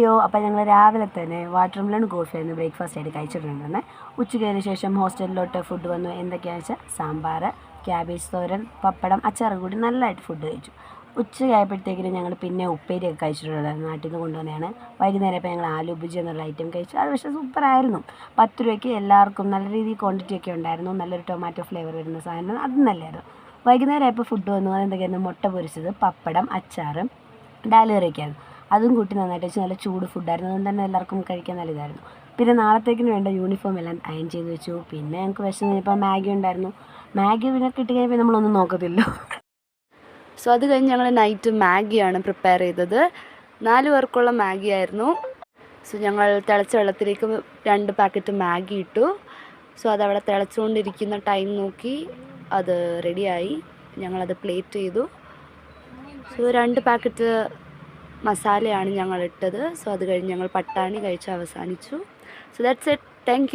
Video. അപ്പോൾ ഞങ്ങൾ രാവിലെ തന്നെ വാട്ടർ മെലൺ കോഫിയായിരുന്നു ബ്രേക്ക്ഫാസ്റ്റ് ആയിട്ട് കഴിച്ചിട്ടുണ്ടെന്ന്. ഉച്ചയ്ക്ക് ശേഷം ഹോസ്റ്റലിലോട്ട് ഫുഡ് വന്നു. എന്തൊക്കെയാണെന്ന് വെച്ചാൽ സാമ്പാർ, ക്യാബേജ് തോരൻ, പപ്പടം, അച്ചാർ കൂടി നല്ലതായിട്ട് ഫുഡ് കഴിച്ചു. ഉച്ചയായപ്പോഴത്തേക്കിനും ഞങ്ങൾ പിന്നെ ഉപ്പേരിയൊക്കെ കഴിച്ചിട്ടുണ്ടായിരുന്നു. നാട്ടിൽ നിന്ന് കൊണ്ടുവന്നതാണ്. വൈകുന്നേരം ഇപ്പോൾ ഞങ്ങൾ ആലു ഭുജി എന്നുള്ള ഐറ്റം കഴിച്ചു. അത് പക്ഷേ സൂപ്പറായിരുന്നു. 10 രൂപയ്ക്ക് എല്ലാവർക്കും നല്ല രീതിയിൽ ക്വാണ്ടിറ്റി ഒക്കെ ഉണ്ടായിരുന്നു. നല്ലൊരു ടൊമാറ്റോ ഫ്ലേവർ വരുന്ന സാധനം, അത് നല്ലതായിരുന്നു. വൈകുന്നേരം ആയപ്പോൾ ഫുഡ് വന്നു. അതെന്തൊക്കെയായിരുന്നു? മുട്ട പൊരിച്ചത്, പപ്പടം, അച്ചാർ, ഡാൽ കറിയൊക്കെയായിരുന്നു. അതും കൂട്ടി നന്നായിട്ട് വെച്ച് നല്ല ചൂട് ഫുഡായിരുന്നു. അതുകൊണ്ട് തന്നെ എല്ലാവർക്കും കഴിക്കാൻ നല്ല ഇതായിരുന്നു. പിന്നെ നാളത്തേക്കിന് വേണ്ട യൂണിഫോം എല്ലാം അയൺ ചെയ്ത് വെച്ചു. പിന്നെ ഞങ്ങൾക്ക് വിശന്നിപ്പോൾ മാഗി ഉണ്ടായിരുന്നു. മാഗി പിന്നെ കിട്ടിക്കഴിഞ്ഞപ്പോൾ നമ്മളൊന്നും നോക്കത്തില്ല. സോ അത് കഴിഞ്ഞ് ഞങ്ങൾ നൈറ്റ് മാഗിയാണ് പ്രിപ്പയർ ചെയ്തത്. 4 പേർക്കുള്ള മാഗി ആയിരുന്നു. സോ ഞങ്ങൾ തിളച്ച വെള്ളത്തിലേക്ക് 2 പാക്കറ്റ് മാഗി ഇട്ടു. സോ അതവിടെ തിളച്ചുകൊണ്ടിരിക്കുന്ന ടൈം നോക്കി അത് റെഡിയായി. ഞങ്ങളത് പ്ലേറ്റ് ചെയ്തു. സോ 2 പാക്കറ്റ് മസാലയാണ് ഞങ്ങൾ ഇട്ടത്. സോ അത് കഴിഞ്ഞ് ഞങ്ങൾ പട്ടാണി കഴിച്ച് അവസാനിച്ചു. So that's it. Thank you.